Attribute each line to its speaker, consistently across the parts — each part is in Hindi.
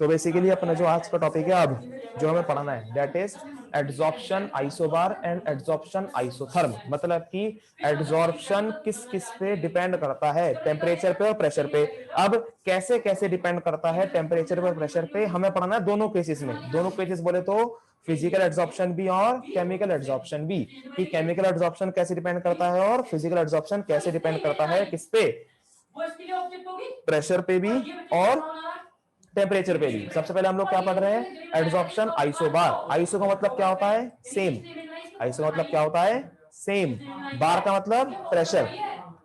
Speaker 1: तो बेसिकली अपना जो आज का टॉपिक है, अब जो हमें पढ़ना है, that is adsorption isobar and adsorption isotherm. मतलब कि एड्सॉर्प्शन किस किस पे डिपेंड करता है, टेम्परेचर पे और प्रेशर पे। अब कैसे कैसे डिपेंड करता है टेम्परेचर पे और प्रेशर पे, हमें पढ़ना है दोनों केसेस में। दोनों केसेस बोले तो फिजिकल एड्सॉर्प्शन भी और केमिकल एड्सॉर्प्शन भी, कि केमिकल एड्सॉर्प्शन कैसे डिपेंड करता है और फिजिकल एड्सॉर्प्शन कैसे डिपेंड करता है, किस पे, प्रेशर पे भी और टेम्परेचर पे भी। सबसे पहले हम लोग क्या पढ़ रहे हैं, एड्सॉर्प्शन आइसोबार। आइसो का मतलब क्या होता है, सेम। आइसो का मतलब क्या होता है, सेम। बार का मतलब प्रेशर,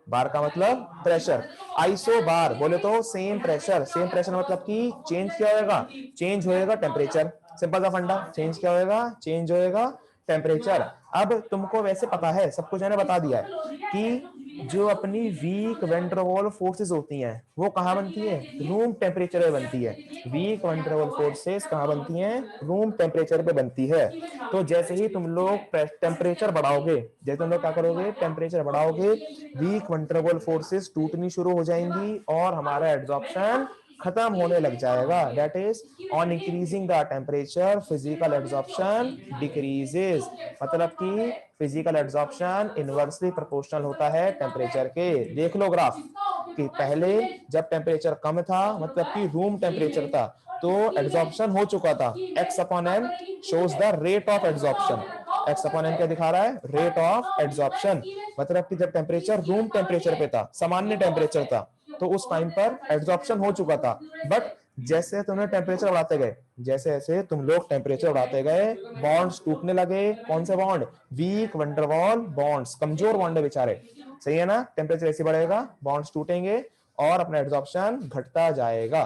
Speaker 1: बार का मतलब प्रेशर। आइसो बार बोले तो सेम प्रेशर। सेम प्रेशर मतलब कि चेंज क्या होएगा, चेंज होएगा टेम्परेचर। सिंपल सा फंडा, चेंज क्या होएगा, चेंज होएगा टेम्परेचर। अब तुमको वैसे पता है, सब कुछ मैंने बता दिया है कि जो अपनी वीक वेंट्रोवॉल फोर्सेस होती हैं वो कहाँ बनती है, रूम टेम्परेचर पे बनती है। वीक वेंट्रोवॉल फोर्सेस कहाँ बनती हैं, रूम टेम्परेचर पे बनती है। तो जैसे ही तुम लोग टेम्परेचर बढ़ाओगे, जैसे तुम लोग क्या करोगे, टेम्परेचर बढ़ाओगे, वीक वेंट्रोवॉल फोर्सेस टूटनी शुरू हो जाएंगी और हमारा एड्सॉर्प्शन खत्म होने लग जाएगा। That is on increasing the temperature physical adsorption decreases. मतलब कि फिजिकल एड्सॉर्प्शन इनवर्सली प्रोपोर्शनल होता है टेम्परेचर के। देख लो ग्राफ कि पहले जब टेम्परेचर कम था, मतलब कि रूम टेम्परेचर था, तो एड्सॉर्प्शन हो चुका था। X upon m shows the rate of adsorption. X upon m क्या दिखा रहा है, रेट ऑफ एड्सॉर्प्शन। मतलब कि जब टेम्परेचर रूम टेम्परेचर पे था, सामान्य टेम्परेचर था, तो उस टाइम पर एड्सॉर्प्शन हो चुका था। बट जैसे तुमने टेम्परेचर बढ़ाते गए, जैसे जैसे तुम लोग टेम्परेचर बढ़ाते गए, बॉन्ड्स टूटने लगे। कौन से बॉन्ड, वीक वंडरवॉल बॉन्ड्स, कमजोर बॉन्ड है बेचारे। सही है ना, टेम्परेचर ऐसे बढ़ेगा, बॉन्ड्स टूटेंगे और अपना एब्जॉर्प्शन घटता जाएगा।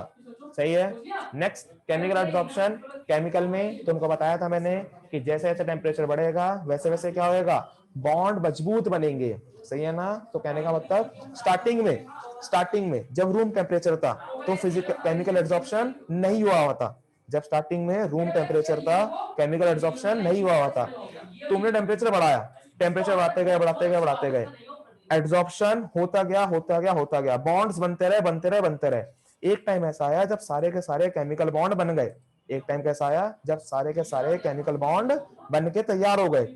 Speaker 1: सही है। Next, chemical absorption. केमिकल में तुमको बताया था मैंने कि जैसे जैसे टेम्परेचर बढ़ेगा वैसे वैसे क्या होएगा, बॉन्ड मजबूत बनेंगे। सही है ना। तो कहने का मतलब स्टार्टिंग में जब रूम टेम्परेचर था तो फिजिकल केमिकल एब्जॉर्प्शन नहीं हुआ हुआ था। जब स्टार्टिंग में रूम टेम्परेचर था, केमिकल एब्जॉर्प्शन नहीं हुआ हुआ था। तुमने टेम्परेचर बढ़ाया, टेम्परेचर बढ़ाते गए बढ़ाते गए बढ़ाते गए, एब्जॉर्प्शन होता गया होता गया होता गया, बॉन्ड्स बनते रहे बनते रहे बनते रहे। एक टाइम ऐसा आया जब सारे के सारे केमिकल बॉन्ड बन गए। एक टाइम कैसा आया जब सारे के सारे केमिकल बॉन्ड बन के तैयार हो गए।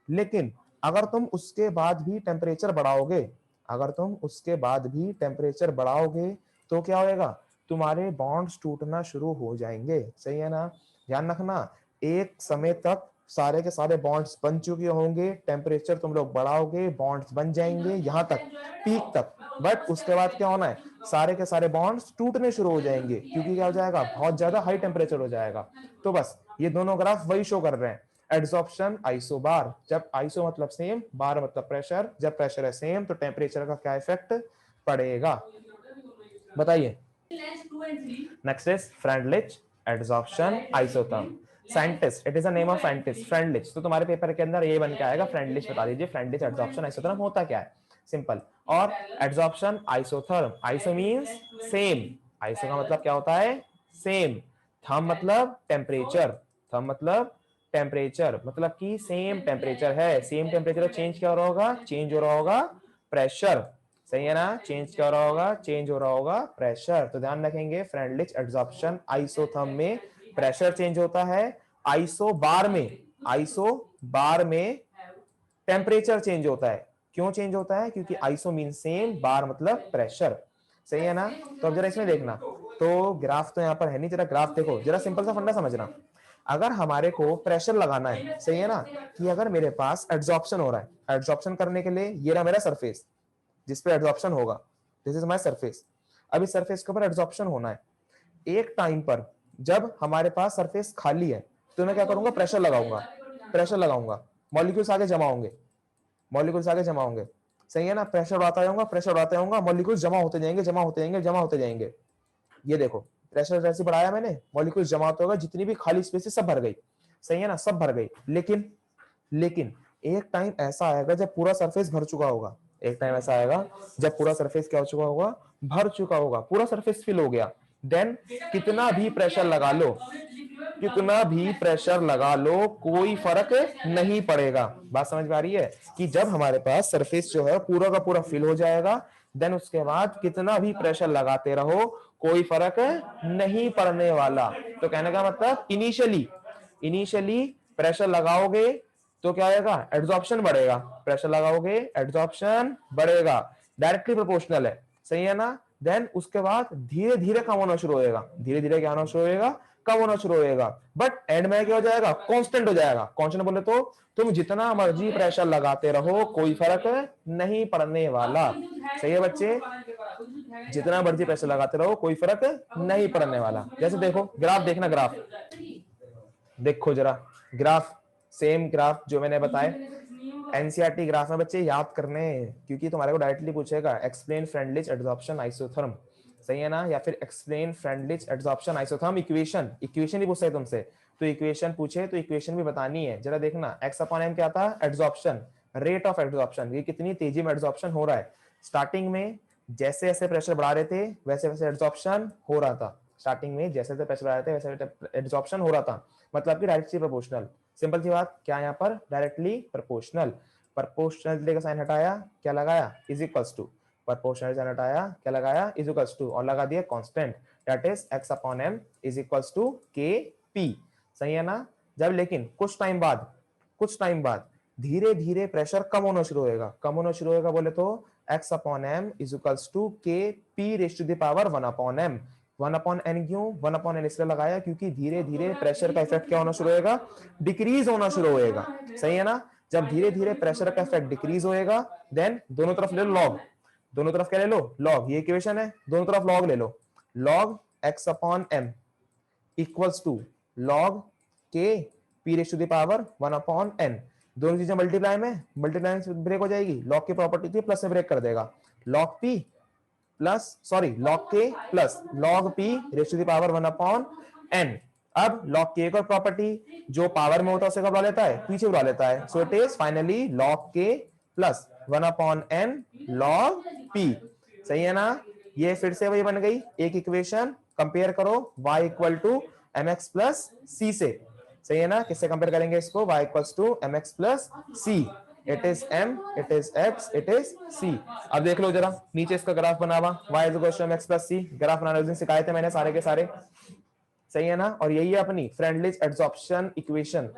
Speaker 1: लेकिन अगर तुम उसके बाद भी टेम्परेचर बढ़ाओगे, अगर तुम उसके बाद भी टेम्परेचर बढ़ाओगे तो क्या होएगा, तुम्हारे बॉन्ड्स टूटना शुरू हो जाएंगे। सही है ना। ध्यान रखना, एक समय तक सारे के सारे बॉन्ड्स बन चुके होंगे, टेम्परेचर तुम लोग बढ़ाओगे, बॉन्ड्स बन जाएंगे यहाँ तक, पीक तक। बट उसके बाद क्या होना है, सारे के सारे बॉन्ड्स टूटने शुरू हो जाएंगे, क्योंकि क्या हो जाएगा, बहुत ज्यादा हाई टेम्परेचर हो जाएगा। तो बस ये दोनों ग्राफ वही शो कर रहे हैं। एड्सॉर्प्शन आइसो बार, जब आइसो मतलब सेम, बार मतलब प्रेशर, जब प्रेशर है सेम तो टेम्परेचर का क्या इफेक्ट पड़ेगा, बताइए। Next is Freundlich adsorption isotherm. Scientist, it is a name of scientist, Freundlich. तो तुम्हारे पेपर के अंदर ये बन के आएगा, फ्रेंडलिच बता दीजिए, फ्रेंडलिच एड्सॉर्प्शन आइसोथर्म होता क्या है, सिंपल। और adsorption isotherm, iso means same, iso का मतलब क्या होता है, सेम। थर्म मतलब टेम्परेचर, थर्म मतलब टेम्परेचर, मतलब कि सेम टेम्परेचर है, सेम टेम्परेचर चेंज क्या हो रहा होगा, चेंज हो रहा होगा प्रेशर। सही है ना, चेंज क्या हो रहा होगा, चेंज हो रहा होगा प्रेशर। तो ध्यान रखेंगे, फ्रेंडलिच एड्सॉर्प्शन आइसोथर्म में प्रेशर चेंज होता है, आइसो बार में, आइसो बार में टेम्परेचर चेंज होता है। क्यों चेंज होता है, क्योंकि आइसो मीन सेम, बार मतलब प्रेशर। सही है ना। तो अब जरा इसमें देखना, तो ग्राफ तो यहाँ पर है नहीं, जरा ग्राफ देखो, जरा सिंपल सा फंडा समझना। अगर हमारे को प्रेशर लगाना है, सही है ना, कि अगर मेरे पास एड्सॉर्प्शन हो रहा है, एड्सॉर्प्शन करने के लिए ये रहा मेरा सरफेस जिसपे एड्सॉर्प्शन होगा, दिस इज माय सरफेस। अब इस सरफेस के ऊपर एड्सॉर्प्शन होना है। एक टाइम पर जब हमारे पास सरफेस खाली है तो मैं क्या करूंगा, प्रेशर लगाऊंगा, प्रेशर लगाऊंगा, मॉलिक्यूल्स आगे जमा होंगे, मॉलिक्यूल्स आगे जमा होंगे। सही है ना, प्रेशर बढ़ाता जाऊंगा, प्रेशर बढ़ाता जाऊंगा, मॉलिक्यूल्स जमा होते जाएंगे, जमा होते जाएंगे, जमा होते जाएंगे। ये देखो, प्रेशर जैसे बढ़ाया मैंने, मॉलिक्यूल्स जमा होते होगा, जितनी भी खाली स्पेस सब भर गई। सही है ना, सब भर गई। लेकिन एक टाइम ऐसा आएगा जब पूरा सरफेस भर चुका होगा, एक टाइम ऐसा आएगा जब पूरा सरफेस क्या हो चुका होगा, भर चुका होगा, पूरा सरफेस फिल हो गया। देन कितना भी प्रेशर लगा लो, कितना भी प्रेशर लगा लो, कोई फर्क नहीं पड़ेगा। बात समझ में आ रही है, कि जब हमारे पास सरफेस जो है पूरा का पूरा फिल हो जाएगा, देन उसके बाद कितना भी प्रेशर लगाते रहो कोई फर्क नहीं पड़ने वाला। तो कहने का मतलब इनिशियली प्रेशर लगाओगे तो क्या आएगा, एड्सॉर्प्शन बढ़ेगा, प्रेशर लगाओगे एड्सॉर्प्शन बढ़ेगा, डायरेक्टली प्रोपोर्शनल है, सही है ना। देन उसके बाद धीरे धीरे कम होना शुरू होएगा, धीरे धीरे क्या होना शुरू होएगा, कम होना शुरू होएगा, बट एंड में क्या हो जाएगा, कांस्टेंट हो जाएगा। कांस्टेंट बोले तो तुम जितना मर्जी प्रेशर लगाते रहो कोई फर्क नहीं पड़ने वाला, सही है बच्चे, जितना मर्जी प्रेशर लगाते रहो कोई फर्क नहीं पड़ने वाला। जैसे देखो ग्राफ देखना, ग्राफ देखो जरा, ग्राफ सेम ग्राफ जो मैंने बताए एनसीईआरटी ग्राफ में बच्चे याद करने, क्योंकि तुम्हारे को डायरेक्टली पूछेगा एक्सप्लेन फ्रेंडलिच एड्सॉर्प्शन आइसोथर्म, सही है ना, या फिर explain Freundlich adsorption isotherm equation, equation ही पूछ सकते तुमसे, तो इक्वेशन पूछे तो इक्वेशन भी बतानी है। जरा देखना x अपॉन m क्या था, एड्सॉर्प्शन, रेट ऑफ एड्सॉर्प्शन, ये कितनी तेजी में एड्सॉर्प्शन हो रहा है। स्टार्टिंग में जैसे जैसे प्रेशर बढ़ा रहे थे वैसे वैसे एड्सॉर्प्शन हो रहा था, स्टार्टिंग में जैसे जैसे प्रेशर बढ़ा रहे थे वैसे वैसे एड्सॉर्प्शन हो रहा था, मतलब कि डायरेक्टली प्रोपोर्शनल। सिंपल सी बात, क्या यहाँ पर डायरेक्टली प्रोपोर्शनल, प्रोपोर्शनलिटी का साइन हटाया, क्या लगाया, is equals to, proportional sign हटाया, क्या लगाया, इज इक्वल्स टू, और लगा दिया constant, that is x upon m is equals to kp, सही है ना। जब लेकिन कुछ टाइम बाद धीरे धीरे प्रेशर कम होना शुरू होएगा, कम होना शुरू होएगा बोले तो x upon m is equals to kp raise to the power 1 upon m, 1 upon n क्यों, 1 अपॉन n इसलिए लगाया क्योंकि धीरे धीरे प्रेशर का इफेक्ट क्या होना शुरू होएगा, डिक्रीज होना शुरू होएगा, सही है ना। जब धीरे धीरे प्रेशर का इफेक्ट डिक्रीज होएगा देन दोनों तरफ ले लो लॉग, दोनों तरफ क्या ले लो, लॉग, ये इक्वेशन है, दोनों तरफ लॉग ले लो, log x upon m equals to log k p raise to the power 1 upon n, दोनों चीजें मल्टीप्लाई से ब्रेक हो जाएगी, लॉग की प्रॉपर्टी थी प्लस से ब्रेक कर देगा, log p plus sorry log k plus log p raise to the power 1 upon n। अब लॉग k का प्रॉपर्टी जो पावर में होता है उसे कब बुला लेता है, पीछे बुला लेता है, so it is finally log k plus 1 upon n log p, सही है ना। ये फिर से वही बन गई एक इक्वेशन, कंपेयर करो y equal to mx plus c से, सही है ना। किससे कंपेयर करेंगे इसको, y equals to mx plus c, it is m, it is x, it is c। अब देख लो जरा नीचे इसका ग्राफ बना हुआ, y equals to mx plus c, graph बनाने दिन सिखाए थे मैंने सारे के सारे, सही है ना। और यही है अपनी फ्रेंडलिच एड्सॉर्प्शन इक्वेशन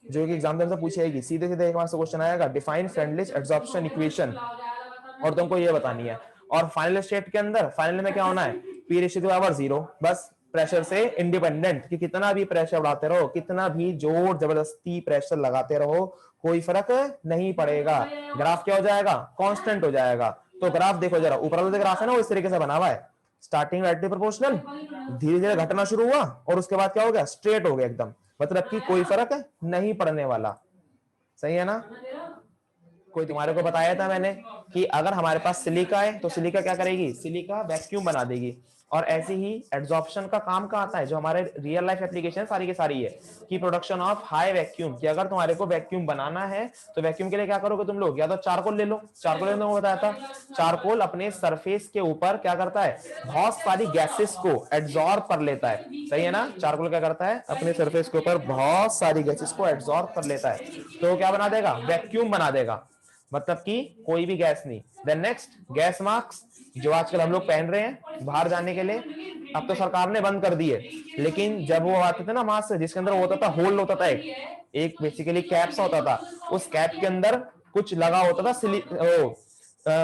Speaker 1: जो कि एग्जाम में पूछी जाएगी, सीधे सीधे एक बार से क्वेश्चन आएगा, डिफाइन फ्रेंडलिच एड्सॉर्प्शन इक्वेशन, और तुमको ये बतानी है। और फाइनल स्टेट के अंदर फाइनल में क्या होना है, p रेशियो टू पावर 0, बस प्रेशर से इंडिपेंडेंट, कि कितना भी प्रेशर बढ़ाते रहो, कितना भी जोर जबरदस्ती प्रेशर लगाते रहो कोई फर्क नहीं पड़ेगा, ग्राफ क्या हो जाएगा, कांस्टेंट हो जाएगा। तो ग्राफ देखो जरा, ऊपर वाला ग्राफ है ना वो इस तरीके से बना हुआ है, स्टार्टिंग डायरेक्टली प्रोपोर्शनल, धीरे धीरे घटना शुरू हुआ और उसके बाद क्या हो गया, स्ट्रेट हो गया एकदम, मतलब कि कोई फर्क नहीं पड़ने वाला, सही है ना। कोई तुम्हारे को बताया था मैंने कि अगर हमारे पास सिलिका है तो सिलिका क्या करेगी, सिलिका वैक्यूम बना देगी, और ऐसे ही एड्सॉर्प्शन का काम का आता है जो हमारे रियल लाइफ एप्लीकेशन सारी की सारी है कि प्रोडक्शन ऑफ हाई वैक्यूम, कि अगर तुम्हारे को वैक्यूम बनाना है तो वैक्यूम के लिए क्या करोगे तुम लोग, या तो चारकोल ले लो, चारकोल तुमको बताया था, चारकोल अपने सरफेस के ऊपर क्या करता है, बहुत सारी गैसेस को एब्जॉर्ब कर लेता है, सही है ना। चारकोल क्या करता है, अपने सरफेस के ऊपर बहुत सारी गैसेस को एब्जॉर्ब कर लेता है, तो क्या बना देगा, वैक्यूम बना देगा, मतलब कि कोई भी गैस नहीं। देन नेक्स्ट गैस मास्क जो आजकल हम लोग पहन रहे हैं बाहर जाने के लिए, अब तो सरकार ने बंद कर दिए, लेकिन जब वो आते थे ना मास्क जिसके अंदर होता था, होल होता था, एक बेसिकली कैप सा होता था, उस कैप के अंदर कुछ लगा होता था,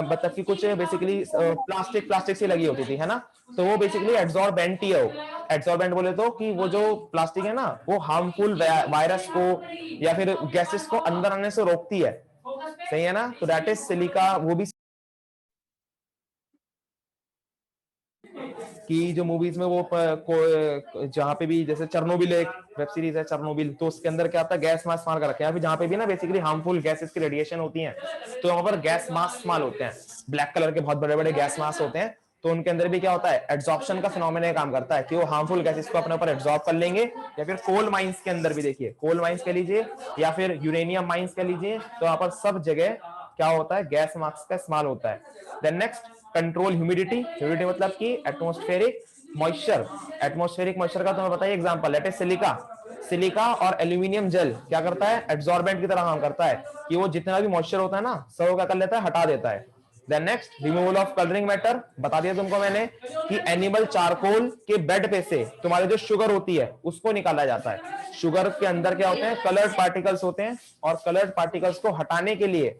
Speaker 1: मतलब कि कुछ बेसिकली प्लास्टिक से लगी होती थी, है ना। तो वो बेसिकली एड्सॉर्बेंट ही है, वो एड्सॉर्बेंट बोले तो कि वो जो प्लास्टिक है ना वो हार्मफुल वायरस को या फिर गैसेस को अंदर आने से रोकती है, सही है ना। तो दैट इज सिलिका। वो भी कि जो मूवीज में वो जहां पे भी, जैसे चरनोबिल एक वेब सीरीज है चरनोबिल, तो उसके अंदर क्या आता है, गैस मास्क मार कर रखे हैं, जहां पे भी ना बेसिकली हार्मफुल गैसेस की रेडिएशन होती है, तो वहां पर गैस मास्क माल होते हैं, ब्लैक कलर के बहुत बड़े बड़े गैस मास्क होते हैं, तो उनके अंदर भी क्या होता है, एड्सॉर्प्शन का फिनोमेना काम करता है कि वो हार्मफुल गैसेस को अपने ऊपर एब्जॉर्ब कर लेंगे। या फिर कोल माइंस के अंदर भी देखिए, कोल माइंस कह लीजिए या फिर यूरेनियम माइंस कह लीजिए, तो वहां पर सब जगह क्या होता है, गैस मास्क का इस्तेमाल होता है। Then next control humidity, humidity मतलब कि एटमॉस्फेरिक मॉइस्चर, एटमॉस्फेरिक मॉइस्चर का तुम्हें बताइए example, let is silica, silica और एल्यूमिनियम जेल क्या करता है, एड्सॉर्बेंट की तरह काम करता है कि वो जितना भी मॉइस्चर होता है ना सब क्या कर लेता है, हटा देता है, then next removal of colouring matter, बता दिया तुमको मैंने कि एनिमल चारकोल के बेड पे से तुम्हारी जो शुगर होती है उसको निकाला जाता है। शुगर के अंदर क्या होते हैं, कलर्ड पार्टिकल्स होते हैं, और कलर्ड पार्टिकल्स को हटाने के लिए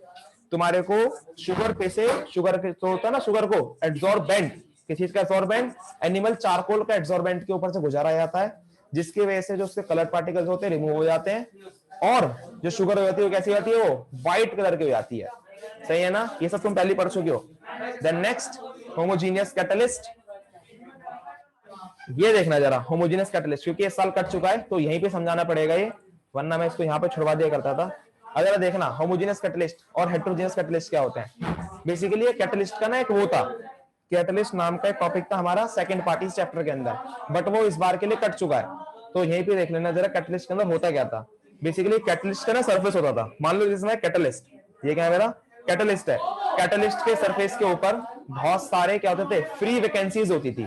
Speaker 1: तुम्हारे को शुगर पे से, शुगर तो होता है ना, शुगर को एड्सॉर्बेंट, किस चीज का एड्सॉर्बेंट, एनिमल चारकोल का एड्सॉर्बेंट के ऊपर से गुजारा जाता है, जिसकी वजह से जो उसके कलर्ड पार्टिकल्स होते हैं रिमूव हो जाते हैं, और जो शुगर हो जाती है वो कैसी होती है, वो व्हाइट कलर की हो जाती है। सही है ना, ये सब तुम पहले पढ़ चुके हो। देन नेक्स्ट होमोजीनियस कैटलिस्ट, ये देखना जरा होमोजेनियस कैटलिस्ट, क्योंकि इस साल कट चुका है तो यहीं पे समझाना पड़ेगा ये, वरना मैं इसको यहाँ पे छुड़वा दिया करता था। अगर देखना होमोजेनियस कैटलिस्ट और हेटेरोजेनियस कैटलिस्ट क्या होते हैं। बेसिकली कैटलिस्ट का ना एक वो था, कैटलिस्ट नाम का एक टॉपिक था हमारा सेकंड पार्ट इस चैप्टर के अंदर, बट वो इस बार के लिए कट चुका है, तो यहीं पे देख लेना जरा कैटलिस्ट के अंदर होता क्या था। बेसिकली कैटलिस्ट का ना सरफेस होता था, मान लो जिसमें कैटलिस्ट, ये क्या है मेरा कैटलिस्ट है, कैटलिस्ट के सरफेस के ऊपर बहुत सारे क्या होते थे, फ्री वैकेंसीज होती थी।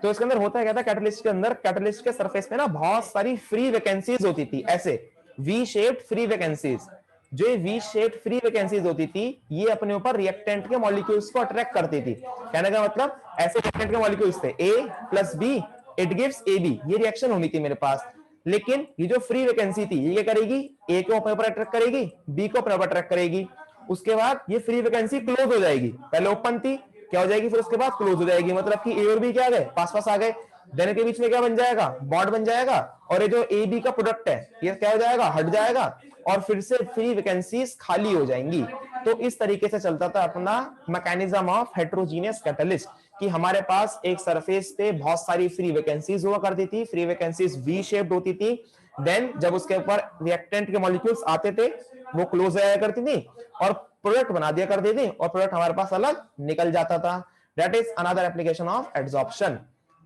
Speaker 1: तो इसके अंदर होता क्या था, कैटलिस्ट के अंदर, कैटलिस्ट के सरफेस पे ना बहुत सारी फ्री वैकेंसीज होती थी, ऐसे वी शेप्ड फ्री वैकेंसीज। जो ये वी शेप्ड फ्री वैकेंसीज होती थी, ये अपने ऊपर रिएक्टेंट के मॉलिक्यूल्स को अट्रैक्ट करती थी। कहने का मतलब ऐसे रिएक्टेंट के मॉलिक्यूल्स थे, A + B it gives AB, ये रिएक्शन होनी थी मेरे पास। लेकिन ये जो फ्री वैकेंसी थी, ये क्या करेगी, A को अपने ऊपर अट्रैक्ट करेगी, B को अपने ऊपर अट्रैक्ट करेगी, उसके बाद ये फ्री वैकेंसी क्लोज हो जाएगी, पहले ओपन थी, क्या हो जाएगी, फिर उसके बाद क्लोज हो जाएगी, मतलब कि ए और बी क्या आ गए, पास पास आ गए, देन के बीच में क्या बन जाएगा, बॉन्ड बन जाएगा, और ये जो ए बी का प्रोडक्ट है ये क्या हो जाएगा, हट जाएगा, और फिर से फ्री वैकेंसीज खाली हो जाएंगी। तो इस तरीके से चलता था अपना मैकेनिज्म ऑफ हेटेरोजेनियस कैटलिस्ट, कि हमारे पास एक सरफेस पे बहुत सारी फ्री वैकेंसीज हुआ करती थी, फ्री वैकेंसीज वी शेप्ड होती थी, देन जब उसके ऊपर रिएक्टेंट के मॉलिक्यूल्स आते थे वो क्लोज हो जाया करती थी और प्रोडक्ट बना दिया करती थी, और प्रोडक्ट हमारे पास अलग निकल जाता था। That is another application of adsorption.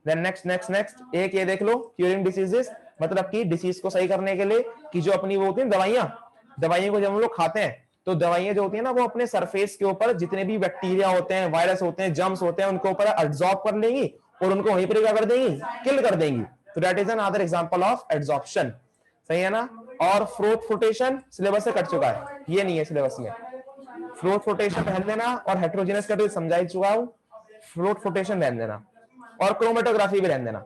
Speaker 1: Then next एक ये देख लो, क्यूरिंग डिसीजेस, मतलब कि डिसीज को सही करने के लिए, कि जो अपनी वो होती है दवाइयां को जब हम लोग खाते हैं तो दवाइयां जो होती है ना, वो अपने सरफेस के ऊपर जितने भी बैक्टीरिया होते हैं, वायरस होते हैं, जर्म्स होते हैं, उनके ऊपर एब्जॉर्ब कर लेंगी और उनको वहीं पर क्या कर देंगी, किल कर देंगी। तो that is another example of adsorption. सही है ना। और फ्लोट फ्लोटेशन सिलेबस से कट चुका है, ये नहीं है सिलेबस में। फ्लोट फ्लोटेशन रहने देना, और हेटेरोजेनियस का तो समझा ही चुका हूं, फ्लोट फ्लोटेशन रहने देना, और क्रोमेटोग्राफी भी रहने देना,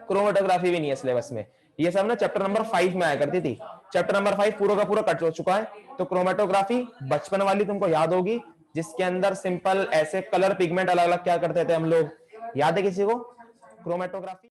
Speaker 1: क्रोमेटोग्राफी भी नहीं है सिलेबस में। ये सब ना चैप्टर नंबर 5 में आया करती थी, चैप्टर नंबर 5 पूरा का पूरा कट हो चुका है। तो क्रोमेटोग्राफी बचपन वाली तुमको याद होगी, जिसके अंदर सिंपल ऐसे कलर पिगमेंट अलग अलग क्या करते थे हम लोग, याद है किसी को क्रोमेटोग्राफी।